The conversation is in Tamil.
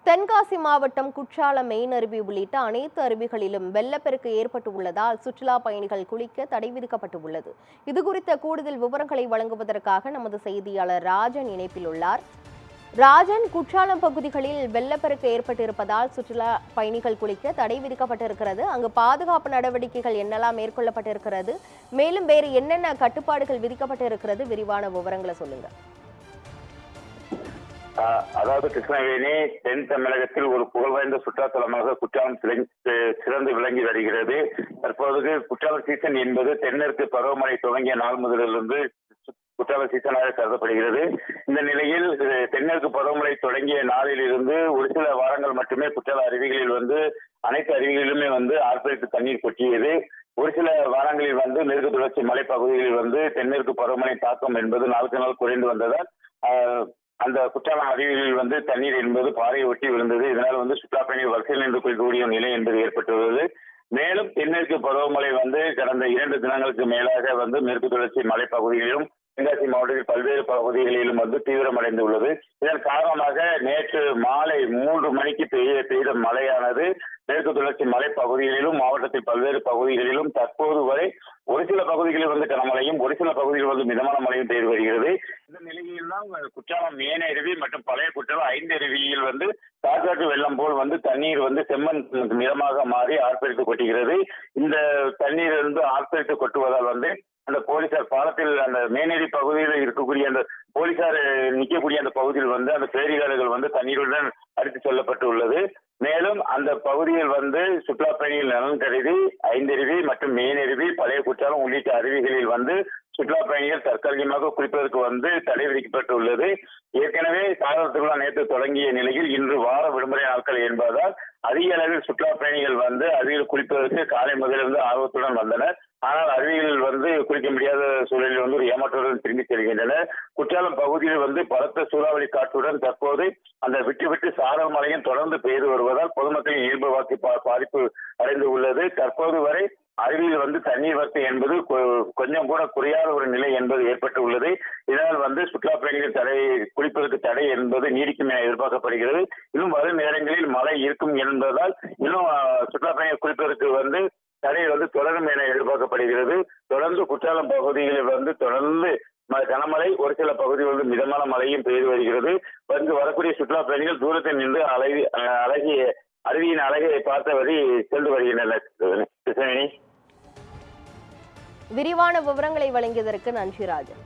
தென்காசி மாவட்டம் குற்றாலம் மெயின் அருவி உள்ளிட்ட அனைத்து அருவிகளிலும் வெள்ளப்பெருக்கு ஏற்பட்டுள்ளதால் சுற்றுலா பயணிகள் குளிக்க தடை விதிக்கப்பட்டுள்ளது. இதுகுறித்த கூடுதல் விவரங்களை வழங்குவதற்காக நமது செய்தியாளர் ராஜன் இணைப்பில் உள்ளார். ராஜன், குற்றாலம் பகுதிகளில் வெள்ளப்பெருக்கு ஏற்பட்டிருப்பதால் சுற்றுலா பயணிகள் குளிக்க தடை விதிக்கப்பட்டிருக்கிறது. அங்கு பாதுகாப்பு நடவடிக்கைகள் என்னெல்லாம் மேற்கொள்ளப்பட்டிருக்கிறது, மேலும் வேறு என்னென்ன கட்டுப்பாடுகள் விதிக்கப்பட்டிருக்கிறது, விரிவான விவரங்களை சொல்லுங்க. அதாவது கிருஷ்ணவேணி தென் தமிழகத்தில் ஒரு புகழ்வாய்ந்த சுற்றுலாத்தலமாக குற்றாலம் சிறந்து விளங்கி வருகிறது. தற்போது குற்றாலம் சீசன் என்பது தென்மேற்கு பருவமழை துவங்கிய நாள் முதலிலிருந்து குற்றால சீசனாக கருதப்படுகிறது. இந்த நிலையில் தென்மேற்கு பருவமழை தொடங்கிய நாளில் இருந்து ஒரு சில வாரங்கள் மட்டுமே குற்றால அருவிகளில் அனைத்து அருவிகளிலுமே ஆர்ப்பரித்து தண்ணீர் கொட்டியது. ஒரு சில வாரங்களில் மேற்கு தொடர்ச்சி மலைப்பகுதிகளில் தென்மேற்கு பருவமழை தாக்கம் என்பது நாளுக்கு நாள் குறைந்து வந்ததால் அந்த குற்றாலம் அருவிகளில் தண்ணீர் என்பது பாறையை ஒட்டி விழுந்தது. இதனால் சுற்றுலா பயணிகள் வரிசையில் நின்று கொள்ளக்கூடிய நிலை என்பது ஏற்பட்டுள்ளது. மேலும் தென்மேற்கு பருவமழை கடந்த 2 தினங்களுக்கு மேலாக மேற்கு தொடர்ச்சி மலைப்பகுதிகளிலும் தென்காசி மாவட்டத்தில் பல்வேறு பகுதிகளிலும் தீவிரமடைந்துள்ளது. இதன் காரணமாக நேற்று மாலை 3 மணிக்கு பெய்த மழையானது மேற்கு தொடர்ச்சி மலைப்பகுதிகளிலும் மாவட்டத்தில் பல்வேறு பகுதிகளிலும் தற்போது வரை ஒரு சில பகுதிகளில் கனமழையும் ஒரு சில பகுதிகளில் மிதமான மழையும் பெய்து வருகிறது. இந்த நிலையில் தான் குற்றாலம் மெயின் அருவி மற்றும் பழைய குற்றாலம் 5 அருவியில் காற்றாற்று வெள்ளம் போல் தண்ணீர் செம்மண் நிறமாக மாறி ஆர்ப்பரித்து கொட்டுகிறது. இந்த தண்ணீர் ஆர்ப்பரித்து கொட்டுவதால் அந்த போலீசார் பாலத்தில் அந்த மேனேரி பகுதியில் இருக்கக்கூடிய அந்த போலீசார் நிற்கக்கூடிய அந்த பகுதியில் அந்த பேரிகாரர்கள் தண்ணீருடன் அடித்து செல்லப்பட்டு உள்ளது. மேலும் அந்த பகுதியில் சுற்றுலா பயணிகள் நலன் கருதி 5 அருவி மற்றும் மெயின் அருவி பழைய குற்றாலம் உள்ளிட்ட அருவிகளில் சுற்றுலா பயணிகள் தற்காலிகமாக குளிப்பதற்கு தடை விதிக்கப்பட்டுள்ளது. ஏற்கனவே சாகர திருவிழா நேற்று தொடங்கிய நிலையில் இன்று வார விடுமுறை நாட்கள் என்பதால் அதிக அளவில் சுற்றுலா பயணிகள் அருவியில் குளிப்பதற்கு காலை முதலிருந்து ஆர்வத்துடன் வந்தனர். ஆனால் அருவிகளில் குளிக்க முடியாத சூழலில் ஒரு ஏமாற்றத்துடன் திரும்பி செல்கின்றனர். குற்றாலம் பகுதியில் பலத்த சூறாவளி காற்றுடன் தற்போது அந்த விட்டு சாரல் மழையும் தொடர்ந்து பெய்து வருவதால் பொதுமக்களின் இயல்பு வாழ்க்கை பாதிப்பு அடைந்து உள்ளது. தற்போது வரை அருவியில் தண்ணீர் வரத்து என்பது கொஞ்சம் கூட குறையாத ஒரு நிலை என்பது ஏற்பட்டு உள்ளது. இதனால் சுற்றுலா பயணிகள் குளிப்பதற்கு தடை என்பது நீடிக்கும் என எதிர்பார்க்கப்படுகிறது. இன்னும் வரும் நேரங்களில் மழை இருக்கும் என்பதால் இன்னும் சுற்றுலா பயணிகள் குளிப்பதற்கு தடை தொடரும் என எதிர்பார்க்கப்படுகிறது. தொடர்ந்து குற்றாலம் பகுதிகளில் தொடர்ந்து கனமழை ஒரு சில பகுதிகளில் மிதமான மழையும் பெய்து வருகிறது. வரக்கூடிய சுற்றுலா பயணிகள் தூரத்தில் நின்று அழகிய அருவியின் அழகை பார்த்தபடி சென்று வருகின்றனர். கிருஷ்ணவேணி, விரிவான விவரங்களை வழங்கியதற்கு நன்றி ராஜன்.